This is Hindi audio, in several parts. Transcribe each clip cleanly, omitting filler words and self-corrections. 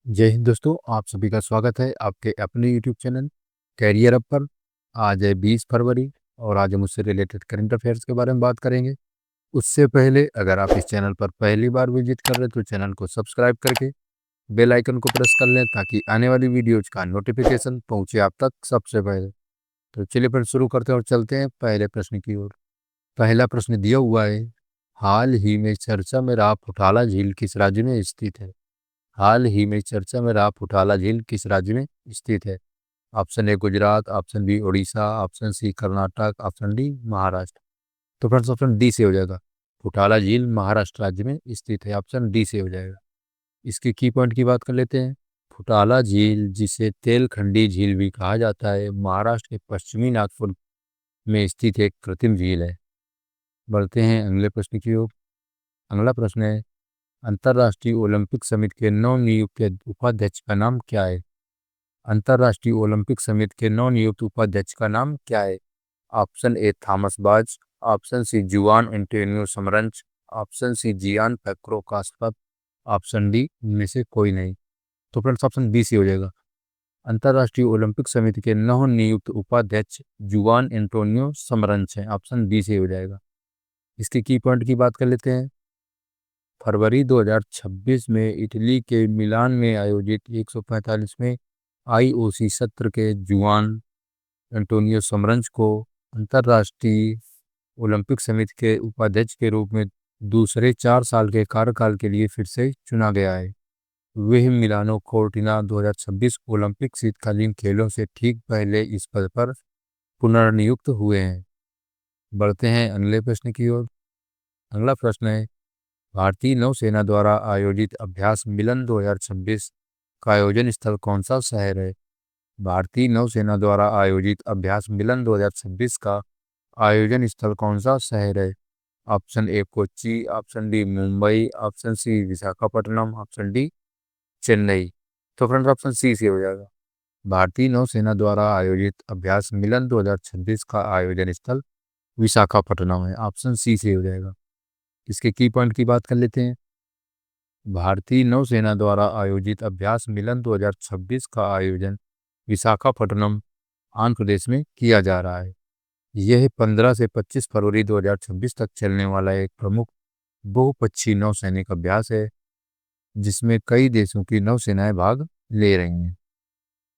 जय हिंद दोस्तों, आप सभी का स्वागत है आपके अपने यूट्यूब चैनल कैरियर अप पर। आज है 20 फरवरी और आज हम उससे रिलेटेड करंट अफेयर्स के बारे में बात करेंगे। उससे पहले अगर आप इस चैनल पर पहली बार विजिट कर रहे हैं तो चैनल को सब्सक्राइब करके बेल आइकन को प्रेस कर लें ताकि आने वाली वीडियोज का नोटिफिकेशन पहुंचे आप तक सबसे पहले। तो चलिए फिर शुरू करते हैं और चलते हैं पहले प्रश्न की ओर। पहला प्रश्न दिया हुआ है, हाल ही में चर्चा में रहा फुटाला झील किस राज्य में स्थित है? हाल ही में चर्चा में रहा फुटाला झील किस राज्य में स्थित है? Option A Gujarat, option B Orissa, option C Karnataka, option D Maharashtra. तो फ्रेंड्स ऑप्शन डी से हो जाएगा। फुटाला झील महाराष्ट्र राज्य में स्थित है, ऑप्शन डी से हो जाएगा। इसके की पॉइंट की बात कर लेते हैं। फुटाला झील, जिसे तेलखंडी झील भी कहा जाता है, महाराष्ट्र के पश्चिमी नागपुर में स्थित एक कृत्रिम झील है। बढ़ते हैं अगले प्रश्न की ओर। अगला प्रश्न है, अंतर्राष्ट्रीय ओलंपिक समिति के नवनियुक्त उपाध्यक्ष का नाम क्या है? अंतर्राष्ट्रीय ओलंपिक समिति के नवनियुक्त उपाध्यक्ष का नाम क्या है? ऑप्शन ए थॉमस बाच, ऑप्शन सी जुआन एंटोनियो समरंच, ऑप्शन सी जियान पेक्रो कास्पत, ऑप्शन डी इनमें से कोई नहीं। तो फ्रेंड्स ऑप्शन बी सी हो जाएगा। अंतर्राष्ट्रीय ओलंपिक समिति के नवनियुक्त उपाध्यक्ष जुआन एंटोनियो समरंच हैं, ऑप्शन बी से हो जाएगा। इसके की पॉइंट की बात कर लेते हैं। फरवरी 2026 में इटली के मिलान में आयोजित 145वें आईओसी सत्र के जुआन एंटोनियो समरंज को अंतर्राष्ट्रीय ओलंपिक समिति के उपाध्यक्ष के रूप में दूसरे 4 साल के कार्यकाल के लिए फिर से चुना गया है। वह मिलानो कोर्टिना 2026 ओलंपिक शीतकालीन खेलों से ठीक पहले इस पद पर पुनर्नियुक्त हुए हैं। बढ़ते हैं अगले प्रश्न की ओर। अगला प्रश्न है, भारतीय नौसेना द्वारा आयोजित अभ्यास मिलन 2026 का आयोजन स्थल कौन सा शहर है? भारतीय नौसेना द्वारा आयोजित अभ्यास मिलन 2026 का आयोजन स्थल कौन सा शहर है? Option A Kochi, option D Mumbai, option C Visakhapatnam, option D Chennai. तो फ्रेंड्स ऑप्शन सी से हो जाएगा। भारतीय नौसेना द्वारा आयोजित अभ्यास मिलन 2026 का आयोजन स्थल विशाखापट्टनम है, ऑप्शन सी से हो जाएगा। इसके की पॉइंट की बात कर लेते हैं। भारतीय नौसेना द्वारा आयोजित अभ्यास मिलन 2026 का आयोजन विशाखापट्टनम आंध्र प्रदेश में किया जा रहा है। यह 15 से 25 फरवरी 2026 तक चलने वाला एक प्रमुख बहुपक्षीय नौसैनिक अभ्यास है जिसमें कई देशों की नौसेनाएं भाग ले रही हैं।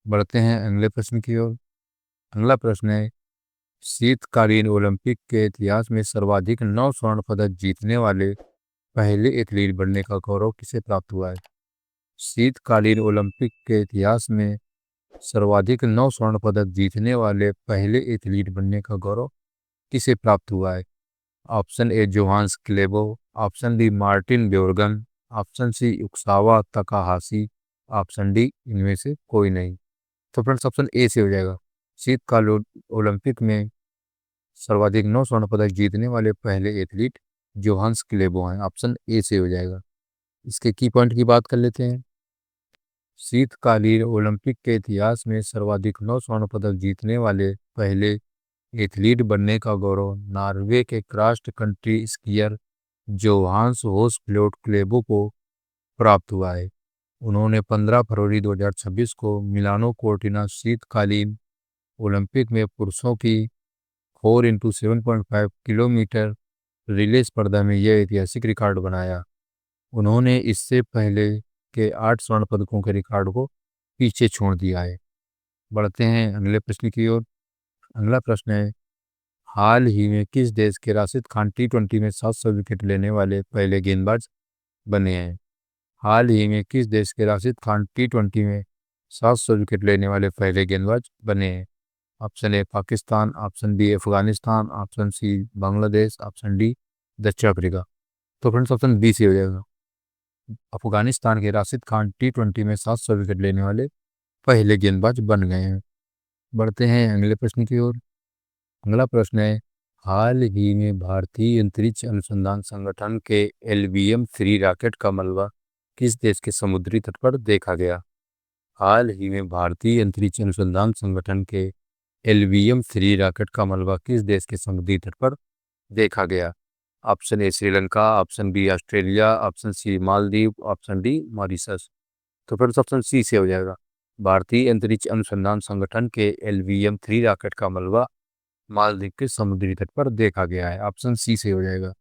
बढ़ते हैं अगले प्रश्न की ओर। अगला प्रश्न है, शीतकालीन ओलंपिक के इतिहास में सर्वाधिक 9 स्वर्ण पदक जीतने वाले पहले एथलीट बनने का गौरव किसे प्राप्त हुआ है? शीतकालीन ओलंपिक के इतिहास में सर्वाधिक 9 स्वर्ण पदक जीतने वाले पहले एथलीट बनने का गौरव किसे प्राप्त हुआ है? Option A Johannes Klaebo, option D Martin Bjorgen, option C Yuksawa Takahashi, option D इनमें से कोई नहीं। तो फ्रेंड्स ऑप्शन ए से हो जाएगा। शीतकाल ओलंपिक में सर्वाधिक 9 स्वर्ण पदक जीतने वाले पहले एथलीट जोहान्स क्लेबो हैं, ऑप्शन ए से हो जाएगा। इसके की पॉइंट की बात कर लेते हैं। शीतकालीन ओलंपिक के इतिहास में सर्वाधिक 9 स्वर्ण पदक जीतने वाले पहले एथलीट बनने का गौरव नॉर्वे के क्रॉस कंट्री स्कीयर जोहान्स होसफ्लोट क्लेबो को प्राप्त हुआ है। उन्होंने 15 फरवरी 2026 को मिलानो कोर्टिना शीतकालीन ओलंपिक में पुरुषों की 4 इंटू 7.5 किलोमीटर रिले स्पर्धा में यह ऐतिहासिक रिकॉर्ड बनाया। उन्होंने इससे पहले के 8 स्वर्ण पदकों के रिकॉर्ड को पीछे छोड़ दिया है। बढ़ते हैं अगले प्रश्न की ओर। अगला प्रश्न है, हाल ही में किस देश के राशिद खान T20 में 700 विकेट लेने वाले पहले गेंदबाज बने हैं? हाल ही में किस देश के राशिद खान T20 में 700 विकेट लेने वाले पहले गेंदबाज बने हैं? Option A Pakistan, option B Afghanistan, option C Bangladesh, option D दक्षिण अफ्रीका। तो फ्रेंड्स ऑप्शन बी से हो जाएगा। अफगानिस्तान के राशिद खान T20 में 700 विकेट लेने वाले पहले गेंदबाज बन गए हैं। बढ़ते हैं अगले प्रश्न की ओर। अगला प्रश्न है, हाल ही में भारतीय अंतरिक्ष अनुसंधान संगठन के LVM-3 रॉकेट का मलबा किस देश के समुद्री तट पर देखा गया? हाल ही में भारतीय अंतरिक्ष अनुसंधान संगठन के LVM-3 रॉकेट का मलबा किस देश के समुद्री तट पर देखा गया? Option A Sri Lanka, option B Australia, option C Maldives, option D Mauritius. तो फिर ऑप्शन सी से हो जाएगा। भारतीय अंतरिक्ष अनुसंधान संगठन के LVM-3 रॉकेट का मलबा मालदीव के समुद्री तट पर देखा गया है। ऑप्शन सी से हो जाएगा।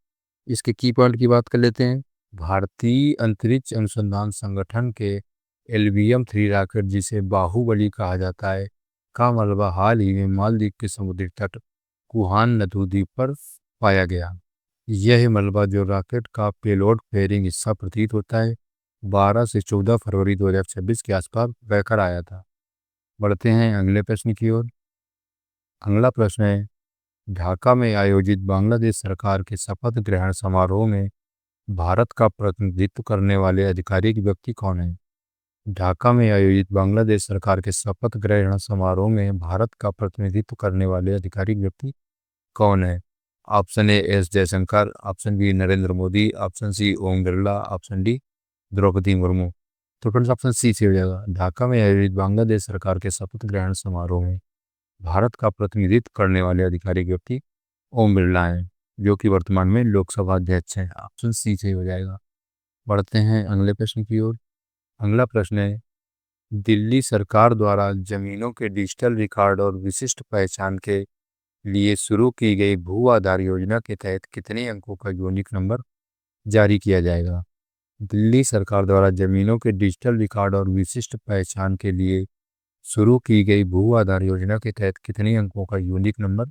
इसके की पॉइंट की बात कर लेते हैं। भारतीय अंतरिक्ष अनुसंधान संगठन के LVM-3 रॉकेट, जिसे बाहुबली कहा जाता है, का मलबा हाल ही में मालदीव के समुद्री तट कुहान नथू द्वीप पर पाया गया। यह मलबा, जो रॉकेट का पेलोड फेयरिंग हिस्सा प्रतीत होता है, 12 से 14 फरवरी 2026 के आसपास बहकर आया था। बढ़ते हैं अगले प्रश्न की ओर। अगला प्रश्न है, ढाका में आयोजित बांग्लादेश सरकार के शपथ ग्रहण समारोह में भारत का प्रतिनिधित्व करने वाले आधिकारिक व्यक्ति कौन है? ढाका में आयोजित बांग्लादेश सरकार के शपथ ग्रहण समारोह में भारत का प्रतिनिधित्व करने वाले आधिकारिक व्यक्ति कौन है? Option A S Jaishankar, option B Narendra Modi, option C Om Birla, option D Droupadi Murmu. तो फ्रेंड्स ऑप्शन सी से हो जाएगा। ढाका में आयोजित बांग्लादेश सरकार के शपथ ग्रहण समारोह में भारत का प्रतिनिधित्व करने वाले आधिकारिक व्यक्ति ओम बिरला हैं, जो कि वर्तमान में लोकसभा अध्यक्ष हैं। ऑप्शन सी से हो जाएगा। बढ़ते हैं अगले प्रश्न की ओर। अगला प्रश्न है, दिल्ली सरकार द्वारा जमीनों के डिजिटल रिकॉर्ड और विशिष्ट पहचान के लिए शुरू की गई भू आधार योजना के तहत कितने अंकों का यूनिक नंबर जारी किया जाएगा? दिल्ली सरकार द्वारा जमीनों के डिजिटल रिकॉर्ड और विशिष्ट पहचान के लिए शुरू की गई भू आधार योजना के तहत कितने अंकों का यूनिक नंबर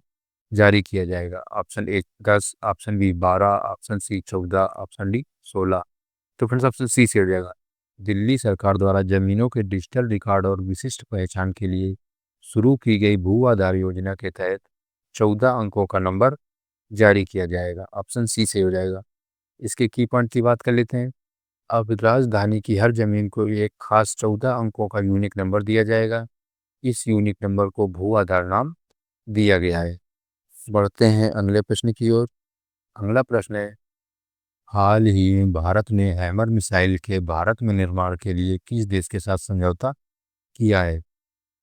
जारी किया जाएगा? Option A 10, option B 12, option C 14, option D 16। तो फ्रेंड्स ऑप्शन सी से हो जाएगा। दिल्ली सरकार द्वारा जमीनों के डिजिटल रिकॉर्ड और विशिष्ट पहचान के लिए शुरू की गई भू आधार योजना के तहत 14 अंकों का नंबर जारी किया जाएगा। ऑप्शन सी से हो जाएगा। इसके की पॉइंट की बात कर लेते हैं। अब राजधानी की हर जमीन को एक खास 14 अंकों का यूनिक नंबर दिया जाएगा। इस यूनिक नंबर को भू आधार नाम दिया गया है। बढ़ते हैं अगले प्रश्न की ओर। अगला प्रश्न है, हाल ही में भारत ने हैमर मिसाइल के भारत में निर्माण के लिए किस देश के साथ समझौता किया है?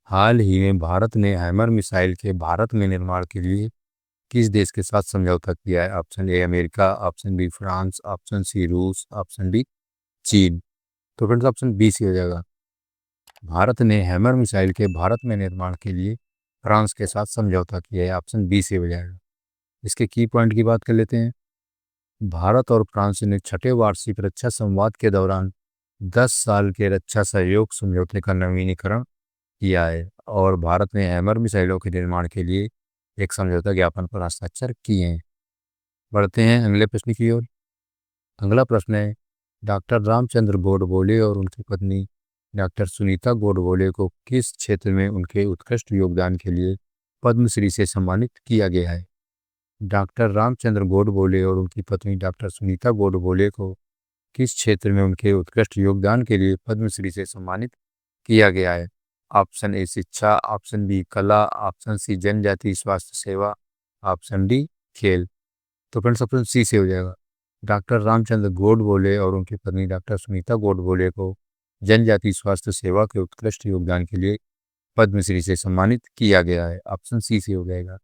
हाल ही में भारत ने हैमर मिसाइल के भारत में निर्माण के लिए किस देश के साथ समझौता किया है? Option A America, option B France, option C रूस, ऑप्शन डी चीन। तो फ्रेंड्स ऑप्शन बी सी हो जाएगा। भारत ने हैमर मिसाइल के भारत में निर्माण के लिए फ्रांस के साथ समझौता किया है। ऑप्शन बी से हो जाएगा। इसके की पॉइंट की बात कर लेते हैं। भारत और फ्रांस ने छठे वार्षिक रक्षा संवाद के दौरान 10 साल के रक्षा सहयोग समझौते का नवीनीकरण किया है और भारत ने हैमर मिसाइलों के निर्माण के लिए एक समझौता ज्ञापन पर हस्ताक्षर किए हैं। बढ़ते हैं अगले प्रश्न की ओर। अगला प्रश्न है, डॉक्टर रामचंद्र गोडबोले और उनकी पत्नी डॉक्टर सुनीता गोडबोले को किस क्षेत्र में उनके उत्कृष्ट योगदान के लिए पद्मश्री से सम्मानित किया गया है? डॉक्टर रामचंद्र गोडबोले और उनकी पत्नी डॉक्टर सुनीता गोडबोले को किस क्षेत्र में उनके उत्कृष्ट योगदान के लिए पद्मश्री से सम्मानित किया गया है? ऑप्शन ए शिक्षा, ऑप्शन बी कला, ऑप्शन सी जनजातीय स्वास्थ्य सेवा, ऑप्शन डी खेल। तो फ्रेंड्स ऑप्शन सी से हो जाएगा। डॉक्टर रामचंद्र गोडबोले और उनकी पत्नी डॉक्टर सुनीता गोडबोले को जनजातीय स्वास्थ्य सेवा के उत्कृष्ट योगदान के लिए पद्मश्री से सम्मानित किया गया है। ऑप्शन सी से हो जाएगा।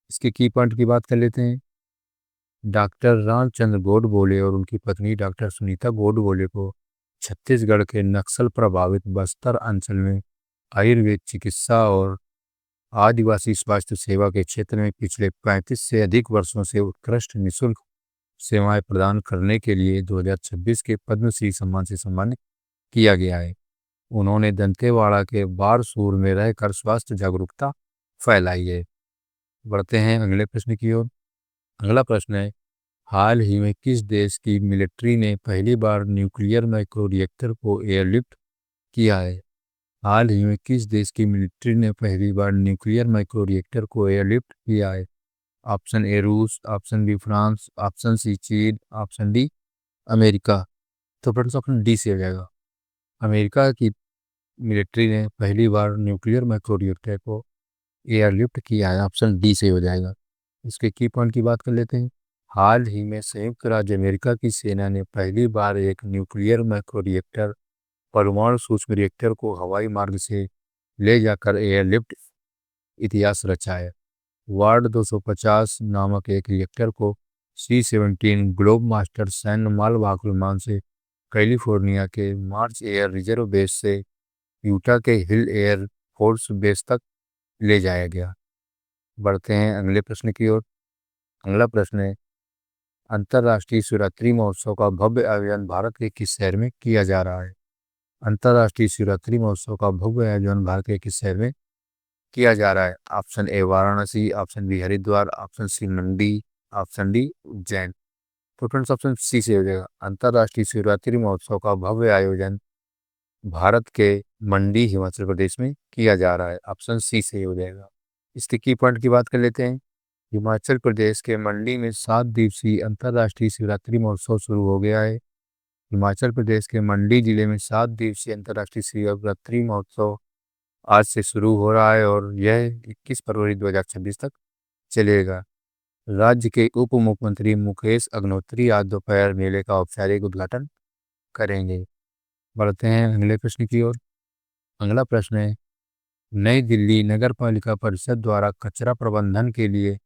इसके की पॉइंट की बात कर लेते हैं। डॉक्टर रामचंद्र गोडबोले और उनकी पत्नी डॉक्टर सुनीता गोडबोले को छत्तीसगढ़ के नक्सल प्रभावित बस्तर अंचल में आयुर्वेद चिकित्सा और आदिवासी स्वास्थ्य सेवा के क्षेत्र में पिछले 35 से अधिक वर्षों से उत्कृष्ट निःशुल्क सेवाएं प्रदान करने के लिए 2026 के पद्मश्री सम्मान से सम्मानित किया गया है। उन्होंने दंतेवाड़ा के बारसूर में रहकर स्वास्थ्य जागरूकता फैलाई है। बढ़ते हैं अगले प्रश्न की ओर। अगला प्रश्न है, हाल ही में किस देश की मिलिट्री ने पहली बार न्यूक्लियर माइक्रो रिएक्टर को एयरलिफ्ट किया है? हाल ही में किस देश की मिलिट्री ने पहली बार न्यूक्लियर माइक्रो रिएक्टर को एयरलिफ्ट किया है? ऑप्शन ए रूस, option B France, option C चीन, ऑप्शन डी अमेरिका। तो फ्रेंड्स ऑप्शन डी से हो जाएगा। अमेरिका की मिलिट्री ने पहली बार न्यूक्लियर माइक्रो रिएक्टर को एयरलिफ्ट किया है। ऑप्शन डी से हो जाएगा। इसके की पॉइंट की बात कर लेते हैं। हाल ही में संयुक्त राज्य अमेरिका की सेना ने पहली बार एक न्यूक्लियर माइक्रो रिएक्टर परमाणु सूक्ष्म रिएक्टर को हवाई मार्ग से ले जाकर एयरलिफ्ट इतिहास रचा है। वार्ड 250 नामक एक रिएक्टर को C-17 ग्लोब मास्टर सैन्य मालवाहक विमान से कैलिफोर्निया के मार्च एयर रिजर्व बेस से यूटा के हिल एयर फोर्स बेस तक ले जाया गया। बढ़ते हैं अगले प्रश्न की ओर। अगला प्रश्न है, अंतर्राष्ट्रीय शिवरात्रि महोत्सव का भव्य आयोजन भारत के किस शहर में किया जा रहा है? अंतर्राष्ट्रीय शिवरात्रि महोत्सव का भव्य आयोजन भारत के किस शहर में किया जा रहा है? Option A Varanasi, option B Haridwar, option C Mandi, option D Ujjain. तो फ्रेंड्स ऑप्शन सी से हो जाएगा। अंतर्राष्ट्रीय शिवरात्रि महोत्सव का भव्य आयोजन भारत के मंडी हिमाचल प्रदेश में किया जा रहा है। ऑप्शन सी से हो जाएगा। इसके की पॉइंट की बात कर लेते हैं। हिमाचल प्रदेश के मंडी में 7 दिवसीय अंतर्राष्ट्रीय शिवरात्रि महोत्सव शुरू हो गया है। हिमाचल प्रदेश के मंडी जिले में 7 दिवसीय अंतर्राष्ट्रीय शिवरात्रि महोत्सव आज से शुरू हो रहा है और यह 21 फरवरी 2026 तक चलेगा। राज्य के उप मुख्यमंत्री मुकेश अग्निहोत्री आज दोपहर मेले का औपचारिक उद्घाटन करेंगे। बढ़ते हैं अगले प्रश्न की ओर। अगला प्रश्न है, नई दिल्ली नगर पालिका परिषद द्वारा कचरा प्रबंधन के लिए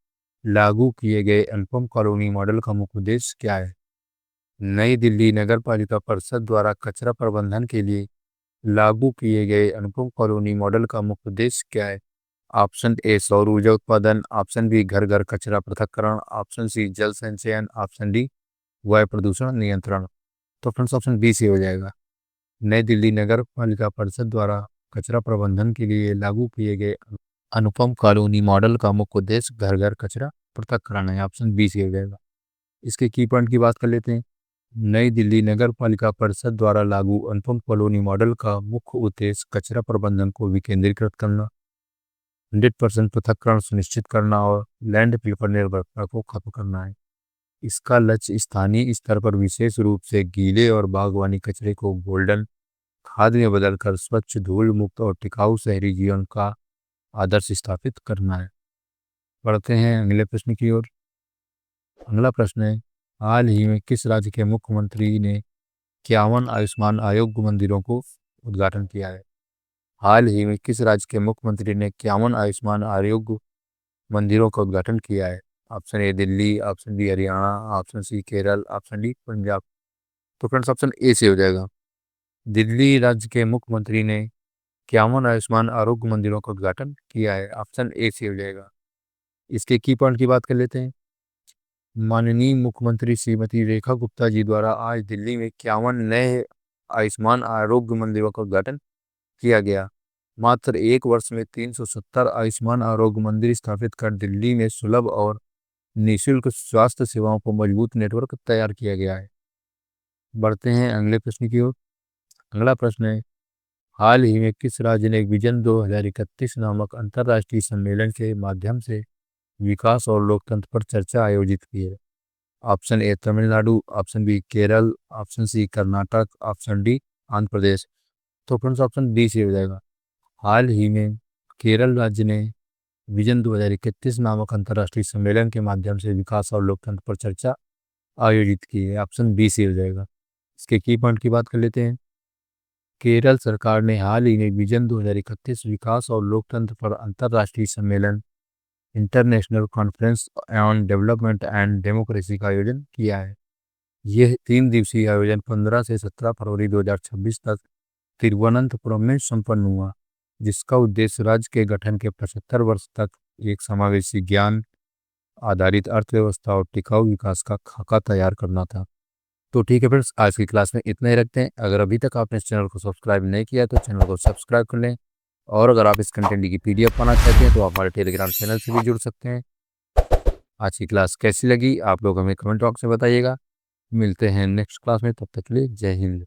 लागू किए गए अनुपम कॉलोनी मॉडल का मुख्य उद्देश्य क्या है? नई दिल्ली नगर पालिका परिषद द्वारा कचरा प्रबंधन के लिए लागू किए गए अनुपम कॉलोनी मॉडल का मुख्य उद्देश्य क्या है? ऑप्शन ए सौर ऊर्जा उत्पादन, ऑप्शन बी घर घर कचरा पृथक्करण, ऑप्शन सी जल संचयन, ऑप्शन डी वायु प्रदूषण नियंत्रण। तो फ्रेंड्स ऑप्शन बी से हो जाएगा। नई दिल्ली नगर पालिका परिषद द्वारा कचरा प्रबंधन के लिए लागू किए गए अनुपम कॉलोनी मॉडल का मुख्य उद्देश्य घर घर कचरा पृथक्करण है। ऑप्शन बी से हो जाएगा। इसके की पॉइंट की बात कर लेते हैं। नई दिल्ली नगर पालिका परिषद द्वारा लागू अनुपम कॉलोनी मॉडल का मुख्य उद्देश्य कचरा प्रबंधन को विकेंद्रीकृत करना, 100% पृथक्करण सुनिश्चित करना और लैंडफिल पर निर्भरता को खत्म करना है। इसका लक्ष्य स्थानीय स्तर पर विशेष रूप से गीले और बागवानी कचरे को गोल्डन खाद में बदलकर स्वच्छ, धूल मुक्त और टिकाऊ शहरी जीवन का आदर्श स्थापित करना है। बढ़ते हैं अगले प्रश्न की ओर। अगला प्रश्न है, हाल ही में किस राज्य के मुख्यमंत्री ने 51 आयुष्मान आरोग्य मंदिरों को उद्घाटन किया है? हाल ही में किस राज्य के मुख्यमंत्री ने 51 आयुष्मान आरोग्य मंदिरों का उद्घाटन किया है? Option A Delhi, option B Haryana, option C Kerala, option D Punjab. तो फ्रेंड्स ऑप्शन ए से हो जाएगा। दिल्ली राज्य के मुख्यमंत्री ने 51 आयुष्मान आरोग्य मंदिरों का उद्घाटन किया है। ऑप्शन ए से हो जाएगा। इसके की पॉइंट की बात कर लेते हैं। माननीय मुख्यमंत्री श्रीमती रेखा गुप्ता जी द्वारा आज दिल्ली में 51 नए आयुष्मान आरोग्य मंदिरों का उद्घाटन किया गया। मात्र एक वर्ष में 370 आयुष्मान आरोग्य मंदिर स्थापित कर दिल्ली में सुलभ और निःशुल्क स्वास्थ्य सेवाओं को मजबूत नेटवर्क तैयार किया गया है। बढ़ते हैं अगले प्रश्न की ओर। अगला प्रश्न है, हाल ही में किस राज्य ने विजन 2031 नामक अंतर्राष्ट्रीय सम्मेलन के माध्यम से विकास और लोकतंत्र पर चर्चा आयोजित की है? Option A Tamil Nadu, option B Kerala, option C Karnataka, option D Andhra Pradesh. तो फ्रेंड्स ऑप्शन डी से हो जाएगा। हाल ही में केरल राज्य ने विजन 2031 नामक अंतर्राष्ट्रीय सम्मेलन के माध्यम से विकास और लोकतंत्र पर चर्चा आयोजित की है। ऑप्शन बी से हो जाएगा। इसके की पॉइंट की बात कर लेते हैं। केरल सरकार ने हाल ही में विजन 2031 विकास और लोकतंत्र पर अंतर्राष्ट्रीय सम्मेलन international conference on development and democracy का आयोजन किया है। यह 3 दिवसीय आयोजन 15 से 17 फरवरी 2026 तक तिरुवनंतपुरम में संपन्न हुआ, जिसका उद्देश्य राज्य के गठन के 75 वर्ष तक एक समावेशी ज्ञान आधारित अर्थव्यवस्था और टिकाऊ विकास का खाका तैयार करना था। तो ठीक है फ्रेंड्स, आज की क्लास में इतना ही रखते हैं। अगर अभी तक आपने इस चैनल को सब्सक्राइब नहीं किया तो चैनल को सब्सक्राइब कर लें, और अगर आप इस कंटेंट की पीडीएफ पाना चाहते हैं तो आप हमारे टेलीग्राम चैनल से भी जुड़ सकते हैं। आज की क्लास कैसी लगी आप लोग हमें कमेंट बॉक्स में बताइएगा। मिलते हैं नेक्स्ट क्लास में, तब तक के लिए जय हिंद।